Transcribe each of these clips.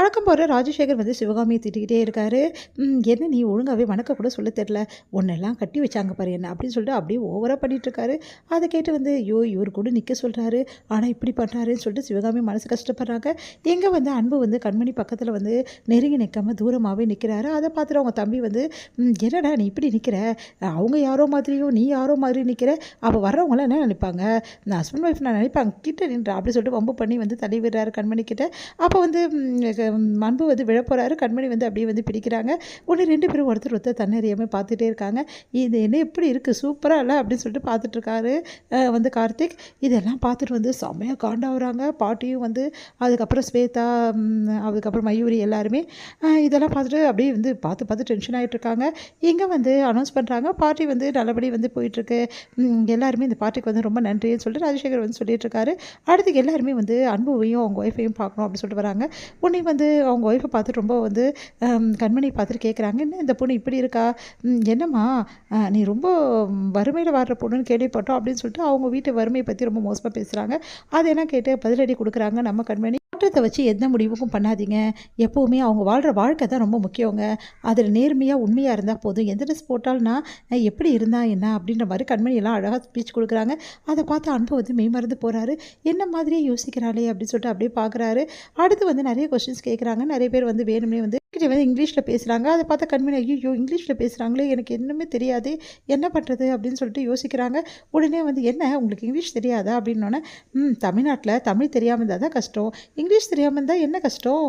வழக்கம் போல ராஜசேகர் வந்து சிவகாமியை திட்டிக்கிட்டே இருக்காரு. என்ன நீ ஒழுங்காவே வணக்கம் கூட சொல்ல தெரில. உன்னெல்லாம் கட்டி வச்சாங்க பாரு என்ன அப்படின்னு சொல்லிட்டு அப்படியே ஓவரா பண்ணிட்டு இருக்காரு. அதை கேட்டு வந்து ஐயோ இவர் கூட நிற்க சொல்றாரு. ஆனால் இப்படி பண்ணுறாருன்னு சொல்லிட்டு சிவகாமி மனசு கஷ்டப்படுறாங்க. எங்கே வந்து அன்பு வந்து கண்மணி பக்கத்தில் வந்து நெருங்கி நிற்காம தூரமாகவே நிற்கிறாரு. அதை பார்த்துட்டு அவங்க தம்பி வந்து என்னடா நீ இப்படி நிற்கிற, அவங்க யாரோ மாதிரியும் நீ யாரோ மாதிரி நிற்கிற, அப்போ வர்றவங்களாம் என்ன நினைப்பாங்க, நான் ஹஸ்பண்ட் ஒய்ஃப் நான் நினைப்பாங்க கிட்ட நின்றா அப்படி சொல்லிட்டு வம்பு பண்ணி வந்து தள்ளி விடுறாரு கண்மணி கிட்ட. அப்போ வந்து அன்பு வந்து விழப்போகிறாரு. கண்மணி வந்து அப்படியே வந்து பிடிக்கிறாங்க. உடனே 2 பேரும் ஒருத்தர் ஒருத்தர் தன்னறியாமல் பார்த்துட்டே இருக்காங்க. இது என்ன எப்படி இருக்குது சூப்பராக இல்லை அப்படின்னு சொல்லிட்டு பார்த்துட்ருக்காரு வந்து கார்த்திக். இதெல்லாம் பார்த்துட்டு வந்து செம்மையாக காண்டாகிறாங்க. பாட்டியும் வந்து அதுக்கப்புறம் ஸ்வேதா அதுக்கப்புறம் மயூரி எல்லாருமே இதெல்லாம் பார்த்துட்டு அப்படியே வந்து பார்த்து பார்த்து டென்ஷன் ஆகிட்டு இருக்காங்க. இங்கே வந்து அனௌன்ஸ் பண்ணுறாங்க பார்ட்டி வந்து நல்லபடி வந்து போயிட்டுருக்கு. எல்லாருமே இந்த பார்ட்டிக்கு வந்து ரொம்ப நன்றின்னு சொல்லிட்டு ராஜசேகர் வந்து சொல்லிட்டு இருக்காரு. அடுத்து எல்லாருமே வந்து அன்புவையும் அவங்க ஒய்ஃபையும் பார்க்கணும் அப்படின்னு சொல்லிட்டு வராங்க. உடனே வந்து அவங்க ஒய்ஃபை பார்த்துட்டு ரொம்ப வந்து கண்மணியை பார்த்துட்டு கேட்குறாங்க, என்ன இந்த பொண்ணு இப்படி இருக்கா, என்னம்மா நீ ரொம்ப வறுமையில் வர்ற பொண்ணுன்னு கேள்விப்பட்டோம் அப்படின்னு சொல்லிட்டு அவங்க வீட்டு வறுமையை பற்றி ரொம்ப மோசமாக பேசுகிறாங்க. அதெல்லாம் கேட்டு பதிலடி கொடுக்குறாங்க நம்ம கண்மணி. தோற்றத்தை வச்சு எந்த முடிவுக்கும் பண்ணாதீங்க. எப்போவுமே அவங்க வாழ்கிற வாழ்க்கை தான் ரொம்ப முக்கியங்க. அதில் நேர்மையாக உண்மையாக இருந்தால் போதும். எந்த ட்ரெஸ் போட்டால்னா எப்படி இருந்தால் என்ன அப்படின்ற மாதிரி கண்மணியெல்லாம் அழகாக ஸ்பீச் கொடுக்குறாங்க. அதை பார்த்து அன்பு வந்து மெய்மறந்து போகிறாரு. என்ன மாதிரியே யோசிக்கிறாளே அப்படின்னு சொல்லிட்டு அப்படியே பார்க்குறாரு. அடுத்து வந்து நிறைய கொஸ்டின்ஸ் கேட்குறாங்க. நிறைய பேர் வந்து வேணுமே வந்து இங்கிலீஷில் பேசுகிறாங்க. அதை பார்த்தா கண்மணி ஐயோ இங்கிலீஷில் பேசுகிறாங்களே எனக்கு என்னமே தெரியாது என்ன பண்ணுறது அப்படின்னு சொல்லிட்டு யோசிக்கிறாங்க. உடனே வந்து என்ன உங்களுக்கு இங்கிலீஷ் தெரியாதா அப்படின்னோடனே தமிழ்நாட்டில் தமிழ் தெரியாமல் இருந்தால் தான் கஷ்டம், இங்கிலீஷ் தெரியாமல் இருந்தால் என்ன கஷ்டம்,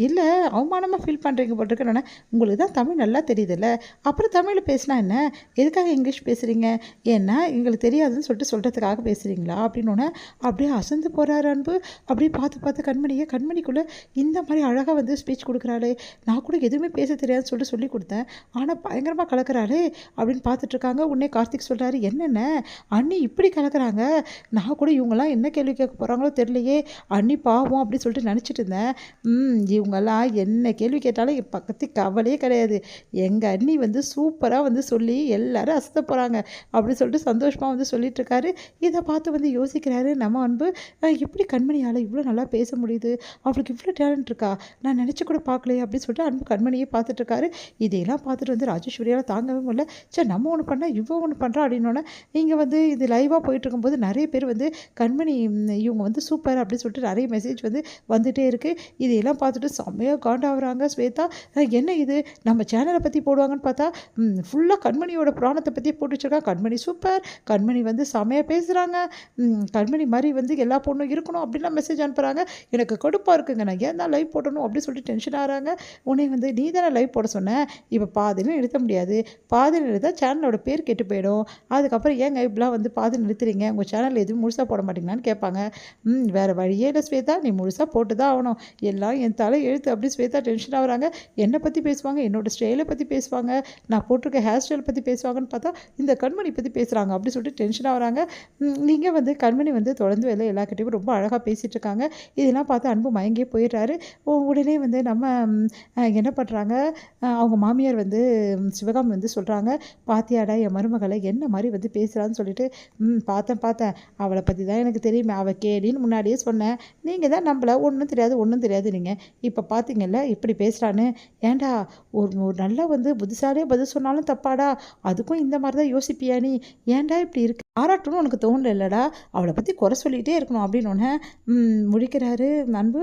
இல்லை அவமானமாக ஃபீல் பண்ணுறீங்க போட்டிருக்கேன்னு. உங்களுக்கு தான் தமிழ் நல்லா தெரியுதுல்ல, அப்புறம் தமிழில் பேசினா என்ன, எதுக்காக இங்கிலீஷ் பேசுகிறீங்க, ஏன்னா எங்களுக்கு தெரியாதுன்னு சொல்லிட்டு சொல்கிறதுக்காக பேசுகிறீங்களா அப்படின்னோடனே அப்படியே அசந்து போகிறாரு அன்பு. அப்படியே பார்த்து பார்த்து கண்மணிக்குள்ளே இந்த மாதிரி அழகாக வந்து ஸ்பீச் கொடுக்குறாளே, நான் கூட எதுவுமே பேச தெரியாதுன்னு சொல்லிட்டு சொல்லி கொடுத்தேன், ஆனால் பயங்கரமாக கலக்கிறாளே அப்படின்னு பார்த்துட்ருக்காங்க. உடனே கார்த்திக் சொல்கிறாரு, என்னென்ன அண்ணி இப்படி கலக்கிறாங்க, நான் கூட இவங்கெல்லாம் என்ன கேள்வி கேட்க போகிறாங்களோ தெரியலையே, அண்ணி பாவம் அப்படின்னு சொல்லிட்டு நினச்சிட்டு இருந்தேன். இவங்கெல்லாம் என்ன கேள்வி கேட்டாலும் என் பக்கத்து கவலையே கிடையாது, எங்கள் அண்ணி வந்து சூப்பராக வந்து சொல்லி எல்லாரும் அசத்த போகிறாங்க அப்படின்னு சொல்லிட்டு சந்தோஷமாக வந்து சொல்லிட்டுருக்காரு. இதை பார்த்து வந்து யோசிக்கிறாரு நம்ம அன்பு, எப்படி கண்மணியால் இவ்வளோ நல்லா பேச முடியுது, அவளுக்கு இவ்வளோ டேலண்ட் இருக்கா, நான் நினச்சி கூட பார்க்கலையே அப்படின்னு சொல்லிட்டு அன்பு கண்மணியே பார்த்துட்ருக்காரு. இதையெல்லாம் பார்த்துட்டு வந்து ராஜேஸ்வரியால் தாங்கவே முடியல. சரி நம்ம ஒன்று பண்ணால் இவ்வளோ ஒன்று பண்ணுறா அப்படின்னோடனே இங்கே வந்து இது லைவாக போயிட்டுருக்கும்போது நிறைய பேர் வந்து கண்மணி இவங்க வந்து சூப்பர் அப்படின்னு சொல்லிட்டு நிறைய மெசேஜ் வந்து வந்துகிட்டே இருக்குது. இதையெல்லாம் பார்த்துட்டு செம்மையாக காண்டாகிறாங்க ஸ்வேதா. என்ன இது நம்ம சேனலை பற்றி போடுவாங்கன்னு பார்த்தா ஃபுல்லாக கண்மணியோட புராணத்தை பற்றி போட்டு வச்சுருக்காங்க. கண்மணி சூப்பர், கண்மணி வந்து செம்மையாக பேசுகிறாங்க, கண்மணி மாதிரி வந்து எல்லா பொண்ணும் இருக்கணும் அப்படின்லாம் மெசேஜ் அனுப்புகிறாங்க. எனக்கு கடுப்பாக இருக்குங்க, நான் ஏன் தான் லைவ் போடணும் அப்படின்னு சொல்லிட்டு டென்ஷன் ஆகிறாங்க. உன்னை வந்து நீ தானே லைவ் போட சொன்னேன், இப்போ பாதியில் நிறுத்த முடியாது, பாதியில் நிறுத்தால் சேனலோட பேர் கெட்டு போயிடும், அதுக்கப்புறம் ஏங்க இப்படிலாம் வந்து பாதி நிறுத்துறீங்க, உங்கள் சேனலில் எதுவும் முழுசாக போட மாட்டீங்களான்னு கேட்பாங்க. வேறு வழியே இல்லை ஸ்வேதா, நீ முழுசாக போட்டு தான் ஆகணும், எல்லாம் என் தலை எழுத்து அப்படி ஸ்வேதா டென்ஷன் ஆகுறாங்க. என்னை பற்றி பேசுவாங்க, என்னோடய ஸ்டைலை பற்றி பேசுவாங்க, நான் போட்டிருக்க ஹேர் ஸ்டைலை பற்றி பேசுவாங்கன்னு பார்த்தா இந்த கண்மணி பற்றி பேசுகிறாங்க அப்படி சொல்லிட்டு டென்ஷன் ஆகுறாங்க. நீங்கள் வந்து கண்மணி வந்து தொடர்ந்து வேலை எல்லாக்கிட்டையும் ரொம்ப அழகாக பேசிகிட்டு இருக்காங்க. இதெல்லாம் பார்த்து அன்பு மயங்கியே போயிடுறாரு. உடனே வந்து நம்ம என்ன பண்ணுறாங்க, அவங்க மாமியார் வந்து சிவகாமி வந்து சொல்கிறாங்க, பாத்தியாடா என் மருமகளை என்ன மாதிரி வந்து பேசுகிறான்னு சொல்லிட்டு. பார்த்தேன் அவளை பற்றி தான் எனக்கு தெரியுமே, அவள் கேடின்னு முன்னாடியே சொன்னேன், நீங்கள் தான் நம்மள ஒன்றும் தெரியாது நீங்கள் இப்போ பார்த்தீங்கல்ல இப்படி பேசுகிறான்னு. ஏண்டா ஒரு நல்லா வந்து புத்திசாலியாக பதில் சொன்னாலும் தப்பாடா, அதுக்கும் இந்த மாதிரி தான் யோசிப்பியா நீ, ஏண்டா இப்படி இருக்கு, பாராட்டணும்னு உனக்கு தோணல இல்லைடா, அவளை பற்றி குறை சொல்லிகிட்டே இருக்கணும் அப்படின்னு ஒன்று முடிக்கிறாரு அன்பு.